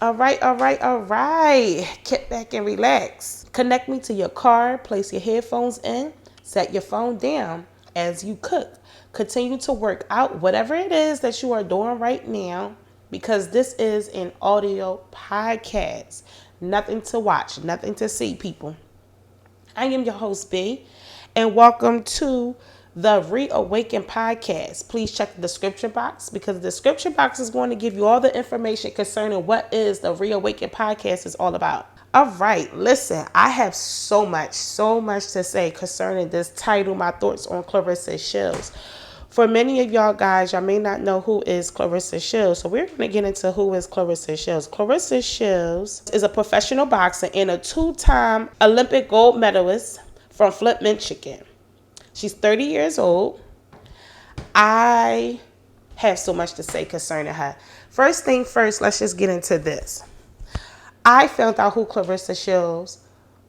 All right. Get back and relax. Connect me to your car, place your headphones in, set your phone down as you cook. Continue to work out whatever it is that you are doing right now because this is an audio podcast. Nothing to watch, nothing to see, people. I am your host, B, and welcome to the Reawaken Podcast. Please check the description box because the description box is going to give you all the information concerning what is the Reawaken Podcast is all about. All right, listen, I have so much to say concerning this title, my thoughts on Claressa Shields. For many of y'all guys, y'all may not know who is Claressa Shields. So we're going to get into who is Claressa Shields. Claressa Shields is a professional boxer and a two-time Olympic gold medalist from Flint, Michigan. She's 30 years old. I have so much to say concerning her. First thing first, let's just get into this. I found out who Claressa Shields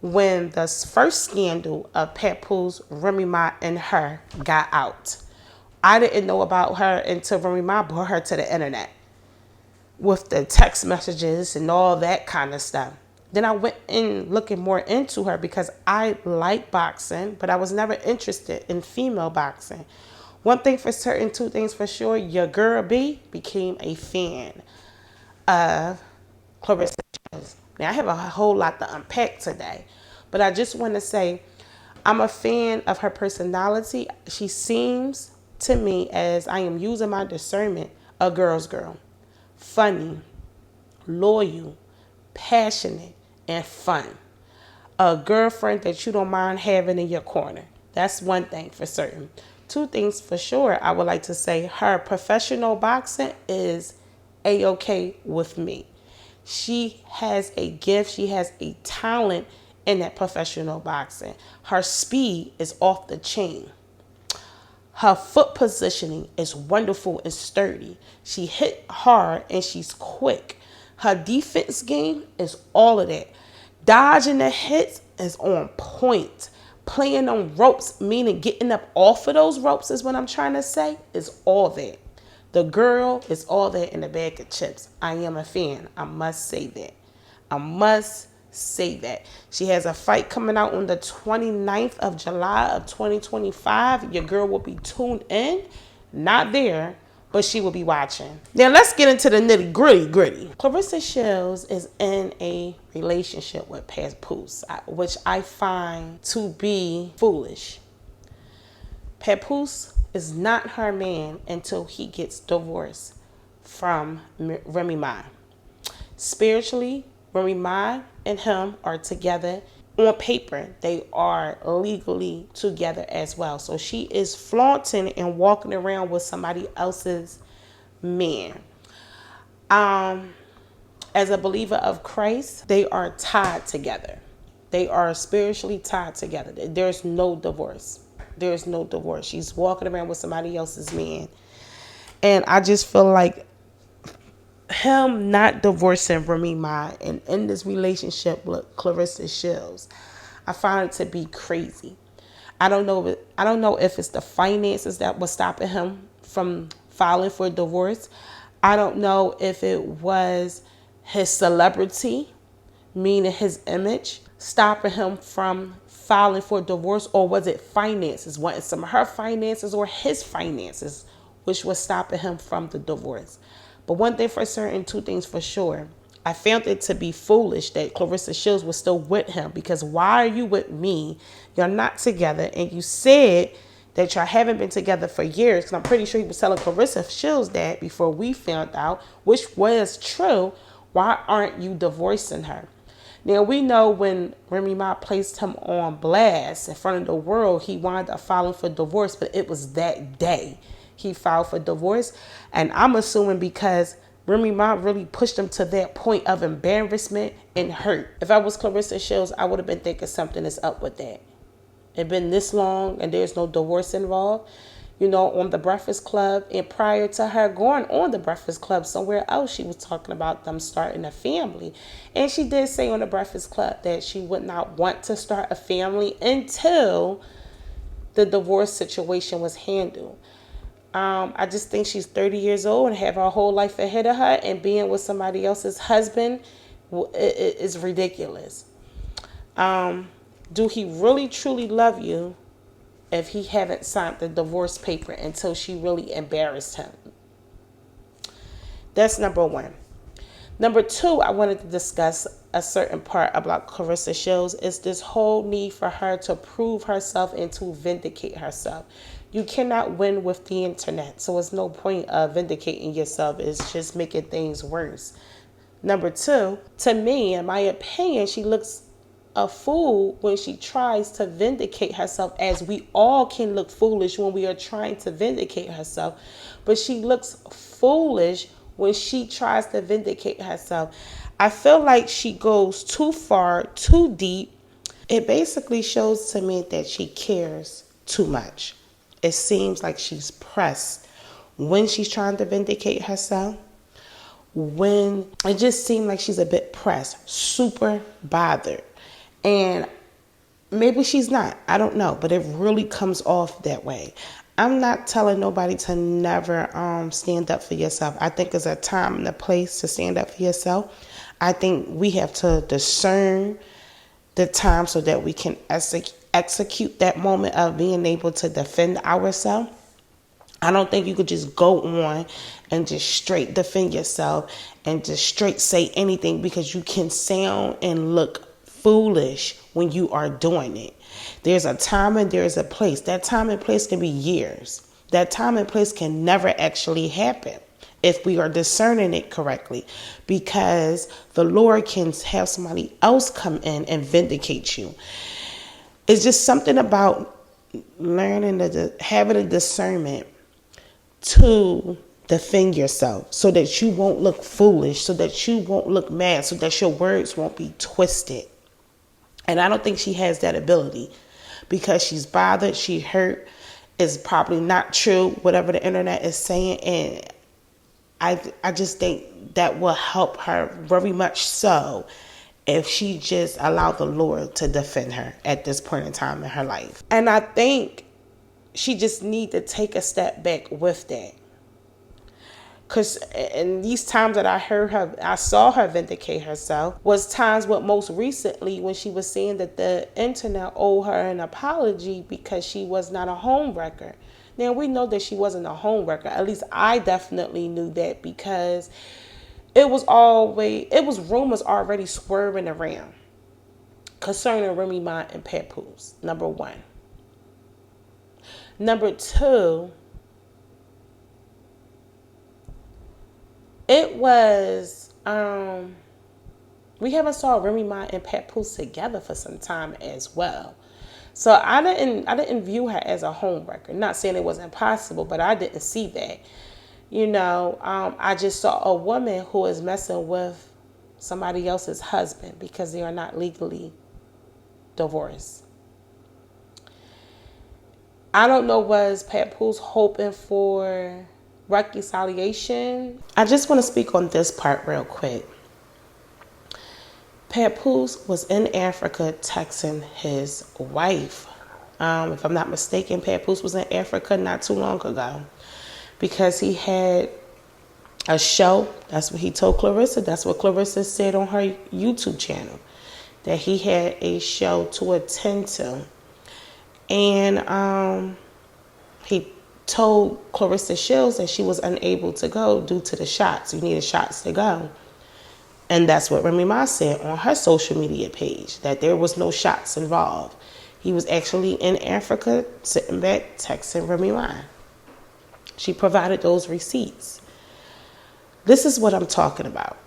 when the first scandal of Papoose, Remy Ma, and her got out. I didn't know about her until Remy Ma brought her to the internet with the text messages and all that kind of stuff. Then I went in looking more into her because I like boxing, but I was never interested in female boxing. One thing for certain, two things for sure, your girl B became a fan of Claressa Shields. Now, I have a whole lot to unpack today, but I just want to say I'm a fan of her personality. She seems to me, as I am using my discernment, a girl's girl. Funny, loyal, passionate, and fun. A girlfriend that you don't mind having in your corner. That's one thing for certain. Two things for sure, I would like to say her professional boxing is A-okay with me. She has a gift. She has a talent in that professional boxing. Her speed is off the chain. Her foot positioning is wonderful and sturdy. She hit hard and she's quick. Her defense game is all of that. Dodging the hits is on point. Playing on ropes, meaning getting up off of those ropes is what I'm trying to say, is all that. The girl is all that in a bag of chips. I am a fan. I must say that. She has a fight coming out on the 29th of July of 2025. Your girl will be tuned in. Not there, but she will be watching. Now let's get into the nitty gritty. Claressa Shields is in a relationship with Papoose, which I find to be foolish. Papoose is not her man until he gets divorced from Remy Ma. Spiritually, Remy Ma and him are together. On paper, they are legally together as well. So she is flaunting and walking around with somebody else's man. As a believer of Christ, they are tied together. They are spiritually tied together. There's no divorce. She's walking around with somebody else's man. And I just feel like him not divorcing Remy Ma and in this relationship with Claressa Shields, I find it to be crazy. I don't know if it's the finances that was stopping him from filing for divorce. I don't know if it was his celebrity, meaning his image, stopping him from filing for divorce, or was it finances, wanting some of her finances or his finances, which was stopping him from the divorce. But one thing for certain, two things for sure. I found it to be foolish that Claressa Shields was still with him, because why are you with me? You're not together, and you said that y'all haven't been together for years, because I'm pretty sure he was telling Claressa Shields that before we found out, which was true. Why aren't you divorcing her? Now, we know when Remy Ma placed him on blast in front of the world, he wound up filing for divorce, but it was that day he filed for divorce. And I'm assuming because Remy Ma really pushed him to that point of embarrassment and hurt. If I was Claressa Shields, I would have been thinking something is up with that. It's been this long and there's no divorce involved. You know, on the Breakfast Club, and prior to her going on the Breakfast Club somewhere else, she was talking about them starting a family. And she did say on the Breakfast Club that she would not want to start a family until the divorce situation was handled. I just think she's 30 years old and have her whole life ahead of her, and being with somebody else's husband is ridiculous. Do he really truly love you if he haven't signed the divorce paper until she really embarrassed him? That's number one. Number two, I wanted to discuss a certain part about Claressa Shields is this whole need for her to prove herself and to vindicate herself. You cannot win with the internet, so it's no point of vindicating yourself. It's just making things worse. Number two, to me, in my opinion, she looks a fool when she tries to vindicate herself, as we all can look foolish when we are trying to vindicate herself. But she looks foolish when she tries to vindicate herself. I feel like she goes too far, too deep. It basically shows to me that she cares too much. It seems like she's pressed when she's trying to vindicate herself. When it just seemed like she's a bit pressed, super bothered. And maybe she's not, I don't know, but it really comes off that way. I'm not telling nobody to never stand up for yourself. I think there's a time and a place to stand up for yourself. I think we have to discern the time so that we can execute that moment of being able to defend ourselves. I don't think you could just go on and just straight defend yourself and just straight say anything, because you can sound and look foolish when you are doing it. There's a time and there's a place. That time and place can be years. That time and place can never actually happen if we are discerning it correctly, because the Lord can have somebody else come in and vindicate you. It's just something about learning having a discernment to defend yourself so that you won't look foolish, so that you won't look mad, so that your words won't be twisted. And I don't think she has that ability, because she's bothered, she hurt. It's probably not true, whatever the internet is saying. And I just think that will help her very much so if she just allowed the Lord to defend her at this point in time in her life. And I think she just need to take a step back with that. Because in these times that I saw her vindicate herself, was times what most recently when she was saying that the internet owed her an apology because she was not a homewrecker. Now, we know that she wasn't a homewrecker. At least I definitely knew that, because it was rumors already swerving around concerning Remy Ma and Papoose, number one. Number two, it was, we haven't saw Remy Ma and Papoose together for some time as well. So I didn't view her as a homewrecker. Not saying it wasn't possible, but I didn't see that. I just saw a woman who is messing with somebody else's husband because they are not legally divorced. I don't know, was Papoose hoping for reconciliation? I just want to speak on this part real quick. Papoose was in Africa texting his wife. If I'm not mistaken, Papoose was in Africa not too long ago because he had a show. That's what he told Claressa. That's what Claressa said on her YouTube channel, that he had a show to attend to. And he told Claressa Shields that she was unable to go due to the shots. You needed shots to go. And that's what Remy Ma said on her social media page, that there was no shots involved. He was actually in Africa sitting back texting Remy Ma. She provided those receipts. This is what I'm talking about.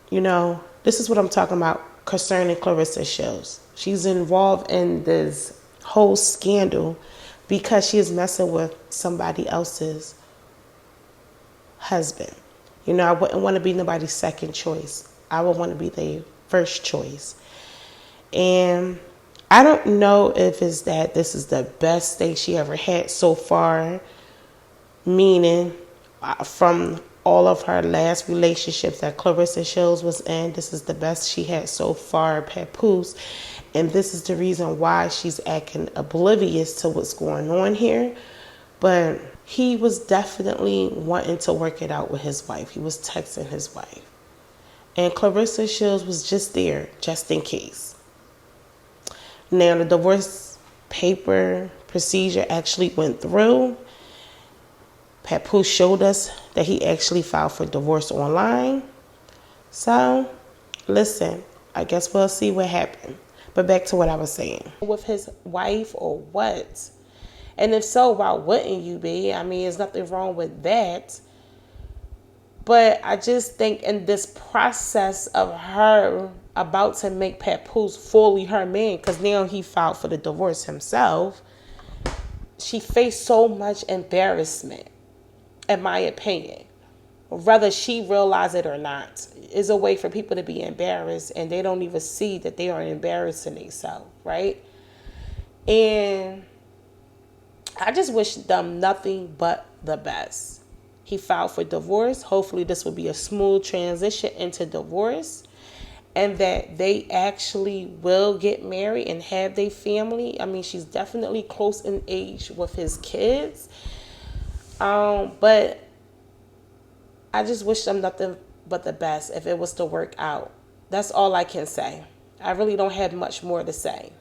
This is what I'm talking about concerning Claressa Shields. She's involved in this whole scandal because she is messing with somebody else's husband. I wouldn't want to be nobody's second choice. I would want to be their first choice. And I don't know if it's that this is the best thing she ever had so far, meaning from all of her last relationships that Claressa Shields was in, this is the best she had so far, Papoose. And this is the reason why she's acting oblivious to what's going on here. But he was definitely wanting to work it out with his wife. He was texting his wife. And Claressa Shields was just there, just in case. Now, the divorce paper procedure actually went through. Papoose showed us that he actually filed for divorce online. So, listen, I guess we'll see what happened. But back to what I was saying. With his wife or what? And if so, why wouldn't you be? I mean, there's nothing wrong with that. But I just think in this process of her about to make Papoose fully her man, because now he filed for the divorce himself, she faced so much embarrassment, in my opinion. Whether she realized it or not, is a way for people to be embarrassed and they don't even see that they are embarrassing themselves, right? And I just wish them nothing but the best. He filed for divorce. Hopefully this will be a smooth transition into divorce and that they actually will get married and have their family. I mean, she's definitely close in age with his kids. But I just wish them nothing but the best if it was to work out. That's all I can say. I really don't have much more to say.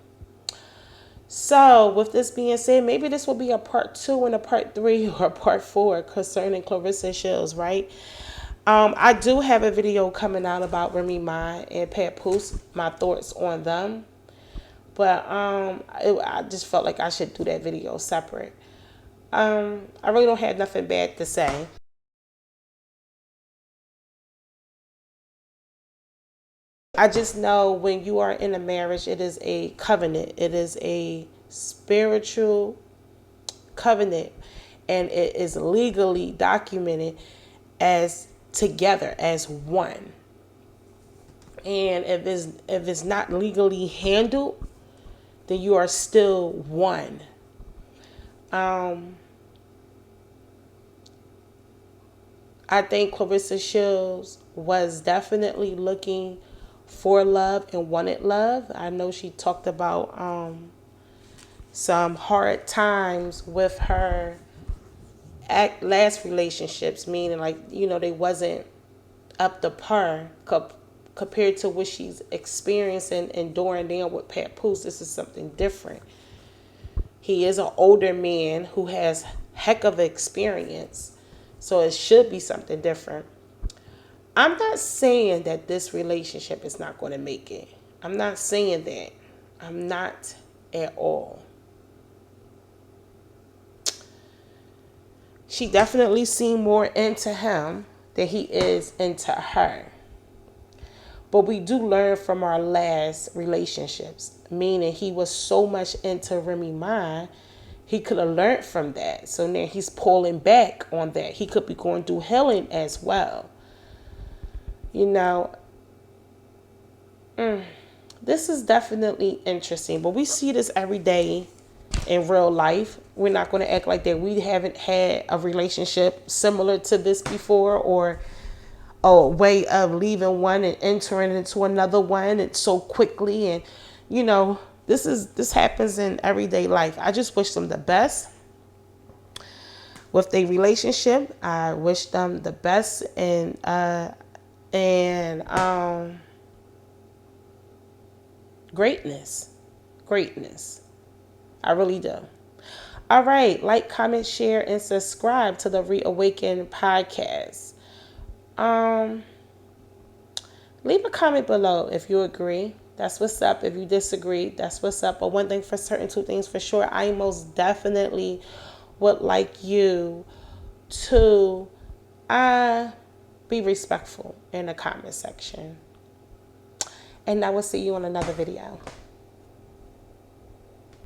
So, with this being said, maybe this will be a part 2 and a part 3 or a part 4 concerning Claressa Shields, right? I do have a video coming out about Remy Ma and Papoose, my thoughts on them. But I just felt like I should do that video separate. I really don't have nothing bad to say. I just know when you are in a marriage, it is a covenant. It is a spiritual covenant, and it is legally documented as together as one. And if it's not legally handled, then you are still one. I think Claressa Shields was definitely looking for love and wanted love. I know she talked about some hard times with her last relationships, meaning like, you know, they wasn't up to par compared to what she's experiencing and enduring now with Papoose. This is something different. He is an older man who has heck of experience, so it should be something different. I'm not saying that this relationship is not going to make it. I'm not saying that. I'm not at all. She definitely seemed more into him than he is into her. But we do learn from our last relationships, meaning he was so much into Remy Ma, he could have learned from that. So now he's pulling back on that. He could be going through healing as well. You know, this is definitely interesting, but we see this every day in real life. We're not going to act like that we haven't had a relationship similar to this before, or a way of leaving one and entering into another one and so quickly. And, you know, this happens in everyday life. I just wish them the best with their relationship. I wish them the best and greatness. I really do. All right, like, comment, share, and subscribe to the Reawaken Podcast. Leave a comment below if you agree. That's what's up. If you disagree, that's what's up. But one thing for certain, two things for sure, I most definitely would like you to be respectful in the comment section. And I will see you on another video.